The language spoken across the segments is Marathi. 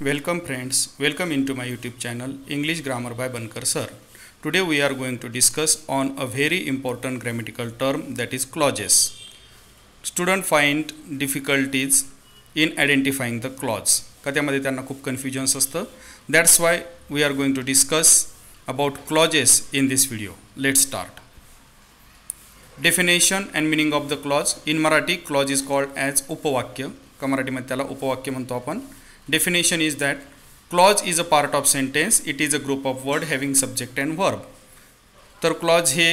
Welcome friends, welcome into my YouTube channel English Grammar by Bankar sir. Today we are going to discuss on a very important grammatical term, that is clauses. Student find difficulties in identifying the clause. का त्यामध्ये त्यांना खूप कन्फ्युजन्स असतं. That's why we are going to discuss about clauses in this video. Let's start. Definition and meaning of the clause. In Marathi clause is called as उपवाक्य. का मराठीमध्ये त्याला उपवाक्य म्हणतो आपण. Definition is that clause is a part of sentence. It is a group of word having subject and verb. तर clause हे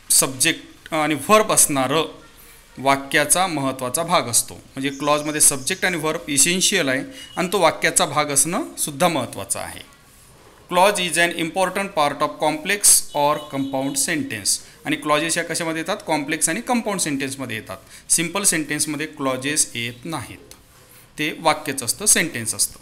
subject आणि verb असणारं वाक्याचा महत्त्वाचा भाग असतो. म्हणजे क्लॉजमध्ये सब्जेक्ट आणि वर्ब इसेन्शियल आहे आणि तो वाक्याचा भाग असणं सुद्धा महत्त्वाचं आहे. Clause is an important part of complex or compound sentence. आणि क्लॉजेस या कशामध्ये येतात? कॉम्प्लेक्स आणि कंपाऊंड सेंटेन्समध्ये येतात. सिम्पल सेंटेन्समध्ये क्लॉजेस येत नाहीत. ते वाक्यच असतं, सेंटेन्स असतं.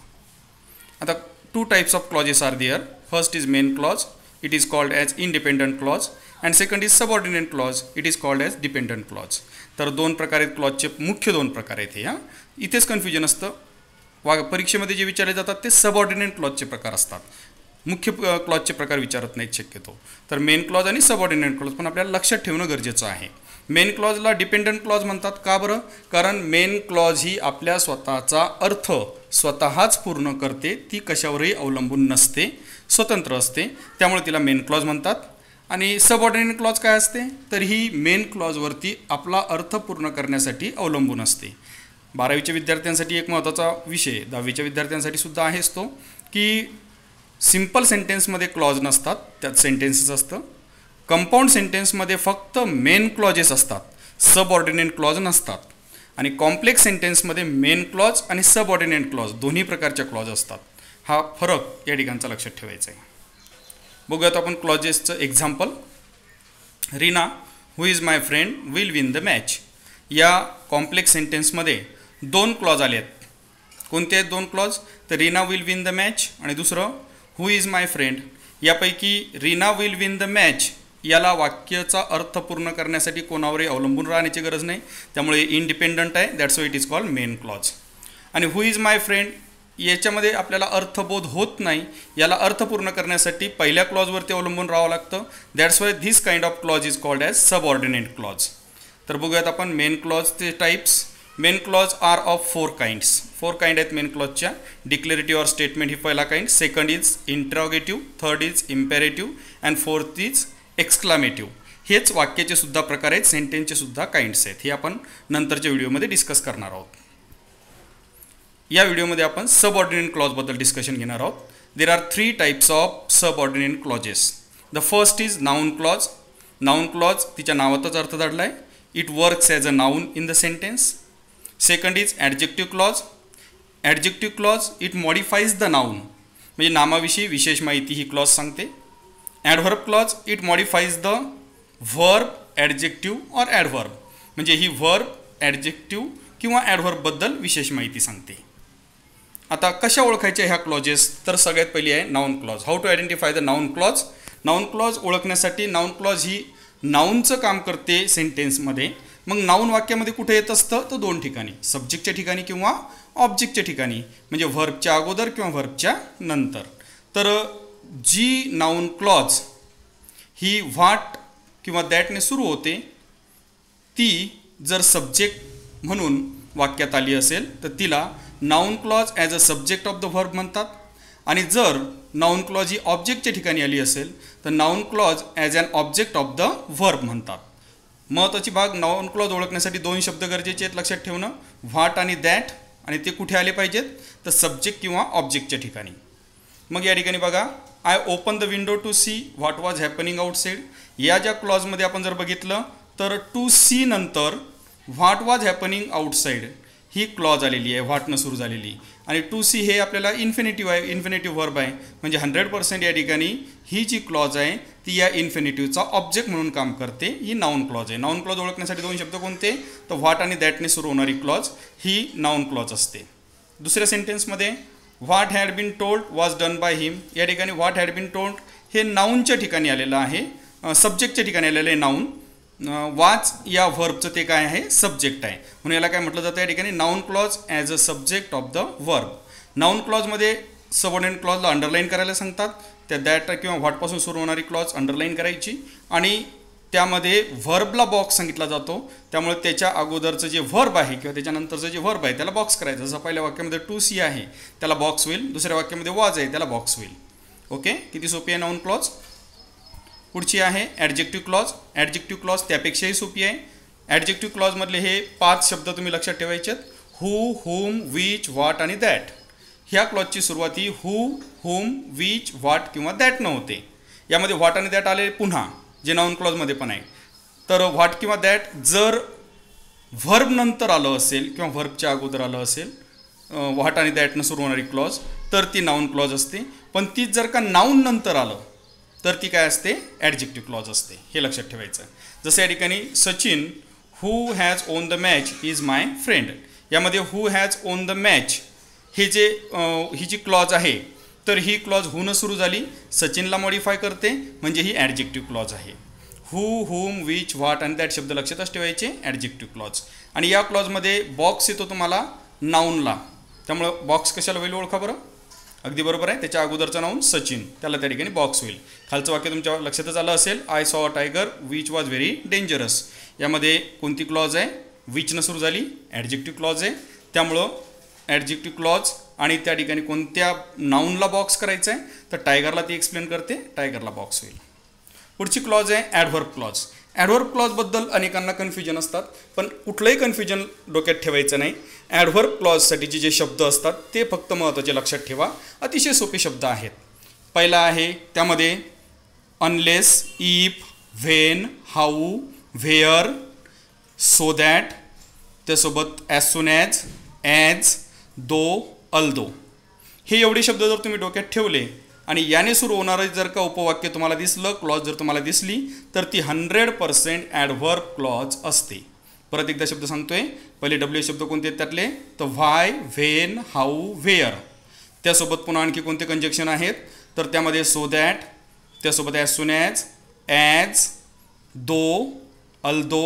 आता two types of clauses are there. First is main clause. It is called as independent clause. And second is subordinate clause. It is called as dependent clause. तर दोन प्रकार आहेत क्लॉजचे, मुख्य दोन प्रकार आहेत हे. इथेच कन्फ्युजन असतं. परीक्षेमध्ये जे विचारले जातात ते सबऑर्डिनेट क्लॉजचे प्रकार असतात. मुख्य क्लॉजचे प्रकार विचारत नाहीत शक्यतो. तर मेन क्लॉज आणि सबऑर्डिनेट क्लॉज पण आपल्याला लक्षात ठेवणं गरजेचं आहे. मेन क्लॉजला डिपेंडंट क्लॉज म्हणतात. का बरं? कारण मेन क्लॉज ही आपल्या स्वतःचा अर्थ स्वतःच पूर्ण करते. ती कशावरही अवलंबून नसते, स्वतंत्र असते. त्यामुळे तिला मेन क्लॉज म्हणतात. आणि सबऑर्डिनेट क्लॉज काय असते? तर ही मेन क्लॉजवरती आपला अर्थ पूर्ण करण्यासाठी अवलंबून असते. 12वीच्या विद्यार्थ्यांसाठी एक महत्त्वाचा विषय, 10वीच्या विद्यार्थ्यांसाठी सुद्धा आहेच तो, की सिम्पल सेंटेन्समध्ये क्लॉज नसतात, त्यात सेंटेन्सेस असतं. कंपाऊंड सेंटेन्समध्ये फक्त मेन क्लॉजेस असतात, सबऑर्डिनेट क्लॉज नसतात. आणि कॉम्प्लेक्स सेंटेन्समध्ये मेन क्लॉज आणि सबऑर्डिनेट क्लॉज दोन्ही प्रकारच्या क्लॉज असतात. हा फरक या ठिकाणचा लक्षात ठेवायचा आहे. बघूयात आपण क्लॉजेसचं example. Reena who is my friend will win the match. या कॉम्प्लेक्स सेंटेन्समध्ये दोन क्लॉज आले आहेत. कोणते आहेत दोन क्लॉज? तर Reena will win the match आणि दुसरं हु इज माय फ्रेंड. यापैकी Reena will win the match याला वाक्याचा अर्थ पूर्ण करण्यासाठी कोणावरही अवलंबून राहण्याची गरज नाही. त्यामुळे इंडिपेंडंट आहे. That's why it is called main clause. आणि हु इज माय फ्रेंड याच्यामध्ये आपल्याला अर्थबोध होत नाही. याला अर्थ पूर्ण करण्यासाठी पहिल्या क्लॉजवरती अवलंबून राहावं लागतं. That's why this kind of clause is called as subordinate clause. तर बघूयात आपण मेन क्लॉजचे types. Main clause are of 4 kinds. 4 kind आहेत मेन क्लॉजच्या. डिक्लेरेटिव्ह ऑर स्टेटमेंट ही पहिला kind. Second is interrogative. Third is imperative. And fourth is exclamative. हेच वाक्याचे सुद्धा प्रकार आहेत, सेंटेन्सचे सुद्धा काइंड्स आहेत. हे आपण नंतरच्या व्हिडिओमध्ये डिस्कस करणार आहोत. या व्हिडिओमध्ये आपण सबऑर्डिनेट क्लॉजबद्दल डिस्कशन घेणार आहोत. There are 3 types of subordinate clauses. The first is noun clause. Noun clause तिच्या नावातच अर्थ दडला आहे. It works as a noun in the sentence. Second is adjective clause. Adjective clause it modifies the noun. म्हणजे नामाविषयी विशेष माहिती ही क्लॉज सांगते. Adverb clause it modifies the verb, adjective or adverb. म्हणजे ही व्हर्ब, ॲडजेक्टिव्ह किंवा ॲडव्हर्बबद्दल विशेष माहिती सांगते. आता कशा ओळखायच्या ह्या क्लॉजेस? तर सगळ्यात पहिली आहे noun clause. How to identify the noun clause. Noun clause ओळखण्यासाठी नाउन क्लॉज ही नाउनचं काम करते सेंटेन्समध्ये. मग नाउन वाक्यामध्ये कुठे येत असतं? तर 2 ठिकाणी, सब्जेक्टच्या ठिकाणी किंवा ऑब्जेक्टच्या ठिकाणी. म्हणजे व्हर्बच्या अगोदर किंवा व्हर्बच्या नंतर. तर जी नाउन क्लॉज ही व्हाट किंवा दॅटने सुरू होते, ती जर सब्जेक्ट म्हणून वाक्यात आली असेल तर तिला noun clause as a subject of the verb म्हणतात. आणि जर नाउन क्लॉज ही ऑब्जेक्टच्या ठिकाणी आली असेल तर noun clause as an object of the verb म्हणतात. महत्त्वाची भाग, नाउन क्लॉज ओळखण्यासाठी 2 शब्द गरजेचे आहेत लक्षात ठेवणं. व्हाट आणि दॅट. आणि ते कुठे आले पाहिजेत? तर सब्जेक्ट किंवा ऑब्जेक्टच्या ठिकाणी. मग या ठिकाणी बघा, I open the window to see what was happening outside. या ज्या क्लॉजमध्ये आपण जर बघितलं तर टू सी नंतर व्हॉट वॉज हॅपनिंग आउटसाईड ही क्लॉज आलेली आहे, व्हॉटनं सुरू झालेली. आणि टू सी हे आपल्याला इन्फिनिटिव्ह आहे, इन्फिनिटिव्ह वर्ब आहे. म्हणजे 100% या ठिकाणी ही जी क्लॉज आहे ती या इन्फिनिटिव्हचा ऑब्जेक्ट म्हणून काम करते. ही नाउन क्लॉज आहे. नाउन क्लॉज ओळखण्यासाठी 2 शब्द कोणते? तर व्हॉट आणि दॅटने सुरू होणारी क्लॉज ही नाउन क्लॉज असते. दुसऱ्या सेंटेन्समध्ये what had been told was done by him. या ठिकाणी व्हॉट हॅड बीन टोल्ड हे नाउनच्या ठिकाणी आलेलं आहे, सब्जेक्टच्या ठिकाणी आलेलं आहे नाउन. वाच या व्हर्बचं ते काय आहे? सब्जेक्ट आहे. म्हणून याला काय म्हटलं जातं या ठिकाणी? Noun clause as a subject of the verb. Noun क्लॉजमध्ये सबऑर्डिनेट क्लॉजला अंडरलाईन करायला सांगतात. त्या दॅट किंवा व्हॉटपासून सुरू होणारी क्लॉज अंडरलाईन करायची आणि त्यामध्ये व्हर्बला बॉक्स सांगितला जातो. त्यामुळे त्याच्या अगोदरचं जे व्हर्ब आहे किंवा त्याच्यानंतरचं जे व्हर्ब आहे त्याला बॉक्स करायचं. जसं पहिल्या वाक्यामध्ये टू सी आहे त्याला बॉक्स होईल, दुसऱ्या वाक्यामध्ये वॉज आहे त्याला बॉक्स होईल. ओके, किती सोपी आहे नाऊन क्लॉज. पुढची आहे ॲडजेक्टिव्ह क्लॉज. ॲडजेक्टिव्ह क्लॉज त्यापेक्षाही सोपी आहे. ॲडजेक्टिव्ह क्लॉजमधले हे 5 शब्द तुम्ही लक्षात ठेवायचे आहेत. हू, हुम, विच, व्हॉट आणि दॅट. ह्या क्लॉजची सुरुवात ही हू, हुम, विच, व्हॉट किंवा दॅट न होते. यामध्ये व्हॉट आणि दॅट आले पुन्हा, जे नाऊन क्लॉजमध्ये पण आहे. तर व्हॉट किंवा दॅट जर व्हर्ब नंतर आलं असेल किंवा व्हर्बच्या अगोदर आलं असेल, व्हॉट आणि दॅटनं सुरू होणारी क्लॉज, तर ती नाऊन क्लॉज असते. पण तीच जर का नाऊन नंतर आलं तर ती काय असते, ॲडजेक्टिव्ह क्लॉज असते. हे लक्षात ठेवायचं. जसं या ठिकाणी Sachin who has won the match is my friend. यामध्ये who has won the match हे जे ही जी क्लॉज आहे, तर ही क्लॉज हूनं सुरू झाली, सचिनला मॉडिफाय करते, म्हणजे ही ॲडजेक्टिव्ह क्लॉज आहे. हू, हुम, विच, व्हॉट आणि दॅट शब्द लक्षातच ठेवायचे, ॲडजेक्टिव्ह क्लॉज. आणि या क्लॉजमध्ये बॉक्स येतो तुम्हाला नाऊनला, त्यामुळं बॉक्स कशाला होईल ओळखा बरं. अगदी बरोबर आहे, त्याच्या अगोदरचं नाऊन सचिन, त्याला त्या ठिकाणी बॉक्स होईल. खालचं वाक्य तुमच्या लक्षातच आलं असेल, I saw a tiger which was very dangerous. यामध्ये कोणती क्लॉज आहे, विचनं सुरू झाली, ॲडजेक्टिव्ह क्लॉज आहे. त्यामुळं ॲडजेक्टिव्ह क्लॉज आणि त्या ठिकाणी कोणत्या नाऊनला बॉक्स करायचं आहे, तर टायगरला ती एक्सप्लेन करते, टायगरला बॉक्स होईल. पुढची क्लॉज आहे ॲडव्हर्ब क्लॉज. ॲडव्हर्ब क्लॉजबद्दल अनेकांना कन्फ्युजन असतात, पण कुठलंही कन्फ्युजन डोक्यात ठेवायचं नाही. ॲडव्हर्ब क्लॉजसाठीचे जे शब्द असतात ते फक्त महत्त्वाचे लक्षात ठेवा. अतिशय सोपे शब्द आहेत. पहिला आहे त्यामध्ये unless, if, when, how, where, so that, त्यासोबत as soon as, though, although. हे एवढे शब्द जर तुम्ही डोक्यात ठेवले आणि याने सुरू होणारं जर का उपवाक्य तुम्हाला दिसलं, क्लॉज जर तुम्हाला दिसली, तर ती 100% ॲडव्हर्ब क्लॉज असते. परत एकदा शब्द सांगतोय. पहिले डब्ल्यू शब्द कोणते आहेत त्यातले, तर व्हाय, व्हेन, हाऊ, व्हेअर. त्यासोबत पुन्हा आणखी कोणते कंजक्शन आहेत, तर त्यामध्ये सो दॅट, त्यासोबत as soon as, though, although,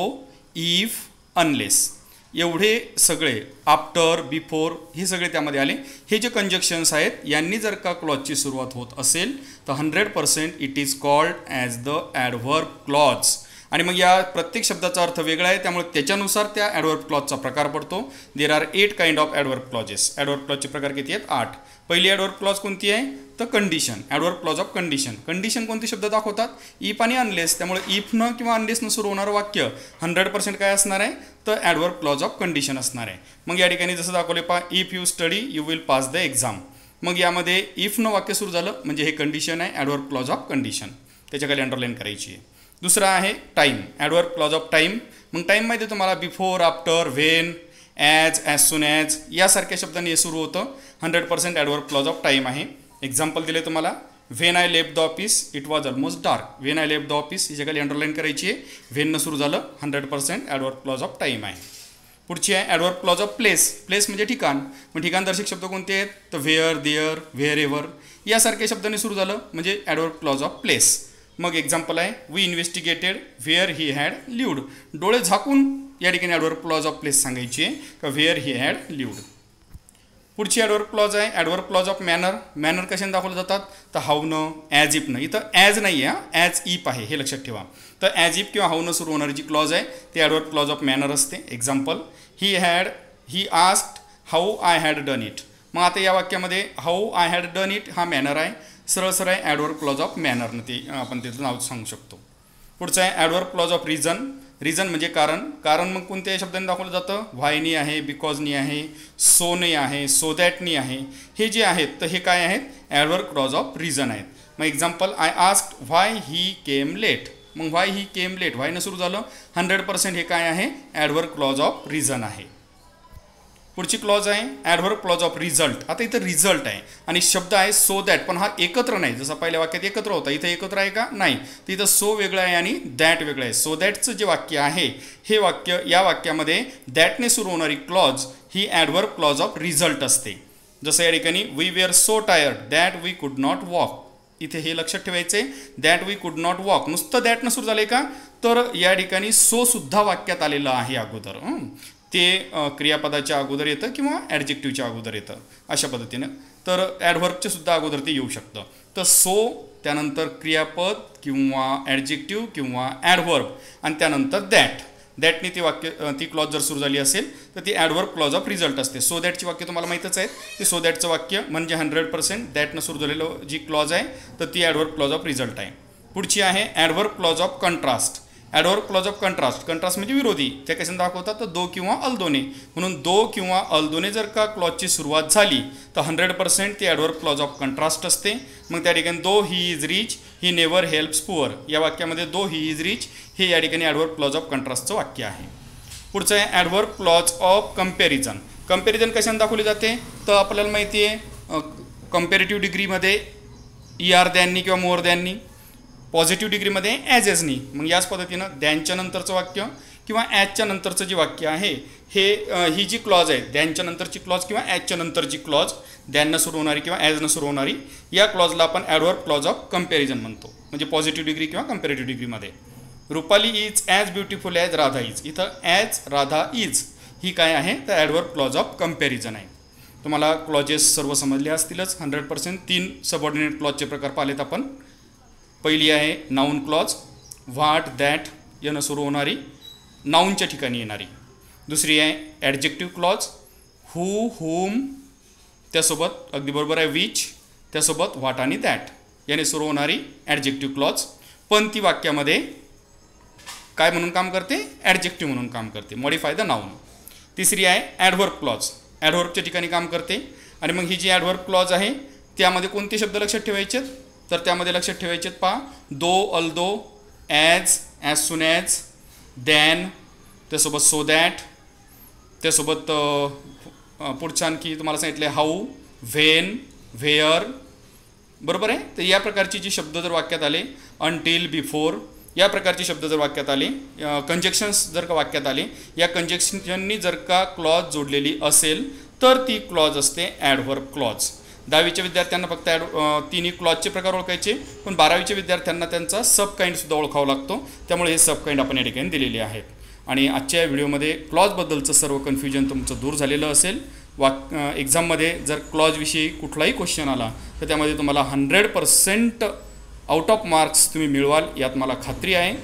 if, unless. एवढे सगळे, आफ्टर, बिफोर, हे सगळे त्यामध्ये आले. हे जे कंजक्शन्स आहेत यांनी जर का क्लॉजची सुरुवात होत असेल तर 100% it is called as the adverb clause. आणि मग या प्रत्येक शब्दाचा अर्थ वेगळा आहे, त्यामुळे त्याच्यानुसार त्या ॲडव्हर्ब क्लॉजचा प्रकार पडतो. There are 8 kind of adverb clauses. Adverb क्लॉजचे प्रकार किती आहेत, 8. पहिली ॲडव्हर्ब क्लॉज कोणती आहे, तर condition. Adverb clause of condition. Condition कोणते शब्द दाखवतात, इफ आणि अनलेस. त्यामुळे इफनं किंवा अनलेसनं सुरू होणारं वाक्य 100% काय असणार आहे, तर ॲडव्हर्ब क्लॉज ऑफ कंडिशन असणार आहे. मग या ठिकाणी जसं दाखवले पहा, if you study you will pass the exam. मग यामध्ये इफनं वाक्य सुरू झालं म्हणजे हे कंडिशन आहे, ॲडव्हर्ब क्लॉज ऑफ कंडिशन. त्याच्याखाली अंडरलाईन करायची आहे. दुसरा आहे time, adverb clause of time. मग टाईममध्ये तुम्हाला before, after, when, as soon as यासारख्या शब्दांनी हे सुरू होतं. 100% ॲडव्हर्ब क्लॉज ऑफ टाईम आहे. एक्झाम्पल दिले तुम्हाला, when I left the office it was almost dark. When I left the office ही जगाली अंडरलाईन करायची आहे. व्हेननं सुरू झालं, 100% ॲडव्हर्ब क्लॉज ऑफ टाईम आहे. पुढची आहे adverb clause of place. Place म्हणजे ठिकाण. मग ठिकाणदर्शक शब्द कोणते आहेत, तर व्हेअर, देअर, व्हेअर एव्हर यासारख्या शब्दांनी सुरू झालं म्हणजे ॲडव्हर्ब क्लॉज ऑफ प्लेस. मग एक्झाम्पल आहे, we investigated where he had lived. डोळे झाकून या ठिकाणी ॲडव्हर्ब क्लॉज ऑफ प्लेस सांगायची आहे का व्हेअर ही हॅड लिव्ड. पुढची ॲडव्हर्ब क्लॉज आहे adverb clause of manner. Manner कशाने दाखवले जातात, तर हाऊनं, ॲज इफनं. इथं ॲज नाही आहे, ॲज इफ आहे, हे लक्षात ठेवा. तर ॲज इफ किंवा हाऊनं सुरू होणारी जी क्लॉज आहे ती ॲडव्हर्ब क्लॉज ऑफ मॅनर असते. Example, he asked how I had done it. मग आता या वाक्यामध्ये how I had done it हा मॅनर आहे, सरळ सरळ ॲडव्हर्ब क्लॉज ऑफ मॅनरनं ते आपण त्याचं नाव सांगू शकतो. पुढचं आहे adverb clause of reason. Reason म्हणजे कारण. कारण मग कोणत्या शब्दांनी दाखवलं जातं, व्हायनी आहे, बिकॉजनी आहे, सोनी आहे, सो दॅटनी आहे. हे जे आहेत तर हे काय आहेत, ॲडव्हर्ब क्लॉज ऑफ रिझन आहेत. मग example, I asked why he came late. मग व्हाय ही केम लेट, व्हायनं सुरू झालं, 100% हे काय आहे, ॲडव्हर्ब क्लॉज ऑफ रिझन आहे. पुढची क्लॉज आहे ॲडव्हर्ब क्लॉज ऑफ रिझल्ट. आता इथं रिझल्ट आहे आणि शब्द आहे सो दॅट, पण हा एकत्र नाही. जसं पहिल्या वाक्यात एकत्र होता, इथं एकत्र आहे का, नाही. तर इथं सो वेगळं आहे आणि दॅट वेगळं आहे. सो दॅटचं जे वाक्य आहे हे वाक्य, या वाक्यामध्ये दॅटने सुरू होणारी क्लॉज ही ॲडव्हर्ब क्लॉज ऑफ रिझल्ट असते. जसं या ठिकाणी, we were so tired that we could not walk. इथे हे लक्षात ठेवायचे, that we could not walk. नुसतं दॅटनं सुरू झालं का, तर या ठिकाणी सो सुद्धा वाक्यात आलेलं आहे अगोदर. ते क्रियापदाच्या अगोदर येतं किंवा ॲडजेक्टिव्हच्या अगोदर येतं अशा पद्धतीनं. तर ॲडव्हर्बच्या सुद्धा अगोदर ते येऊ शकतं. तर सो त्यानंतर क्रियापद किंवा ॲडजेक्टिव्ह किंवा ॲडव्हर्ब आणि त्यानंतर दॅटने ती वाक्य ती क्लॉज जर सुरू झाली असेल तर ती ॲडव्हर्ब क्लॉज ऑफ रिझल्ट असते. सो दॅटची वाक्य तुम्हाला माहीतच आहे की सो दॅटचं वाक्य म्हणजे 100% दॅटनं सुरू झालेलं जी क्लॉज आहे तर ती ॲडव्हर्ब क्लॉज ऑफ रिझल्ट आहे. पुढची आहे adverb clause of contrast. Adverb clause of contrast म्हणजे विरोधी. ते कशाने दाखवतात तर दो किंवा अल्दोने. म्हणून दो किंवा अल्दोने जर का क्लॉजची सुरुवात झाली तर 100% ती ॲडव्हर्ब क्लॉज ऑफ कंट्रास्ट असते. मग त्या ठिकाणी though he is rich he never helps poor या वाक्यामध्ये दो ही इज रिच हे या ठिकाणी ॲडव्हर्ब क्लॉज ऑफ कंट्रास्टचं वाक्य आहे. पुढचं आहे adverb clause of comparison. Comparison कशाने दाखवली जाते तर आपल्याला माहिती आहे कंपॅरेटिव्ह डिग्रीमध्ये ER दॅननी किंवा मोर दॅननी, पॉझिटिव्ह डिग्रीमध्ये ॲज एजनी. मग याच पद्धतीनं दॅनच्या नंतरचं वाक्य किंवा ॲजच्या नंतरचं जे वाक्य आहे हे ही जी क्लॉज आहे दॅनच्या नंतरची क्लॉज किंवा ॲजच्या नंतरची क्लॉज दॅननं सुरू होणारी किंवा ॲजनं सुरू होणारी या क्लॉजला आपण ॲडव्हर्ब क्लॉज ऑफ कंपॅरिझन म्हणतो. म्हणजे पॉझिटिव्ह डिग्री किंवा कंपॅरेटिव्ह डिग्रीमध्ये. Rupali is as beautiful as Radha is. इथं ॲज राधा इज ही काय आहे तर ॲडव्हर्ब क्लॉज ऑफ कंपॅरिझन आहे. तुम्हाला क्लॉजेस सर्व समजले असतीलच 100%. 3 सबऑर्डिनेट क्लॉजचे प्रकार पाहिलेत आपण. पहिली आहे नाऊन क्लॉज, व्हाट दॅट यानं सुरू होणारी नाऊनच्या ठिकाणी येणारी. दुसरी आहे ॲडजेक्टिव्ह क्लॉज, हू हुम त्यासोबत अगदी बरोबर आहे विच त्यासोबत व्हाट आणि दॅट याने सुरू होणारी ॲडजेक्टिव्ह क्लॉज. पण ती वाक्यामध्ये काय म्हणून काम करते ॲडजेक्टिव्ह म्हणून काम करते, मॉडिफाय द नाऊन. तिसरी आहे ॲडव्हर्ब क्लॉज, ॲडव्हर्बच्या ठिकाणी काम करते. आणि मग ही जी ॲडव्हर्ब क्लॉज आहे त्यामध्ये कोणते शब्द लक्षात ठेवायचे तर त्यामध्ये लक्षात ठेवायचे पहा though although, as soon as, than त्यासोबत सो दॅट त्यासोबत पुढच्या आणखी तुम्हाला सांगितलं हाऊ, व्हेन, व्हेअर. बरोबर आहे. तर या प्रकारची जी शब्द जर वाक्यात आले अंटिल, बिफोर या प्रकारचे शब्द जर वाक्यात आले, कंजक्शन्स जर का वाक्यात आले, या कंजक्शननी जर का क्लॉज जोडलेली असेल तर ती क्लॉज असते ॲडव्हर्ब क्लॉज. 10वीच्या विद्यार्थ्यांना फक्त तिन्ही क्लॉजचे प्रकार ओळखायचे, पण 12वीच्या विद्यार्थ्यांना त्यांचा सब काइंडसुद्धा ओळखावा लागतो. त्यामुळे हे सब काइंड आपण या ठिकाणी दिलेले आहेत. आणि आजच्या या व्हिडिओमध्ये क्लॉजबद्दलचं सर्व कन्फ्युजन तुमचं दूर झालेलं असेल. एक्झाममध्ये जर क्लॉजविषयी कुठलाही क्वेश्चन आला तर त्यामध्ये तुम्हाला 100% आउट ऑफ मार्क्स तुम्ही मिळवाल यात मला खात्री आहे.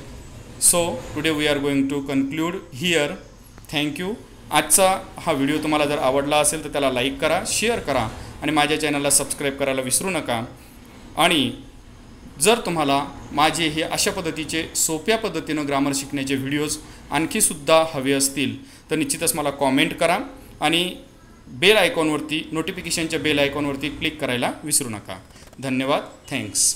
So today we are going to conclude here. Thank you. आजचा हा व्हिडिओ तुम्हाला जर आवडला असेल तर त्याला लाईक करा, शेअर करा आणि माझ्या चॅनलला सबस्क्राईब करायला विसरू नका. आणि जर तुम्हाला माझे हे अशा पद्धतीचे सोप्या पद्धतीनं ग्रामर शिकण्याचे व्हिडिओज आणखीसुद्धा हवे असतील तर निश्चितच मला कॉमेंट करा आणि बेल आयकॉनवरती नोटिफिकेशनच्या बेल आयकॉनवरती क्लिक करायला विसरू नका. धन्यवाद. थँक्स.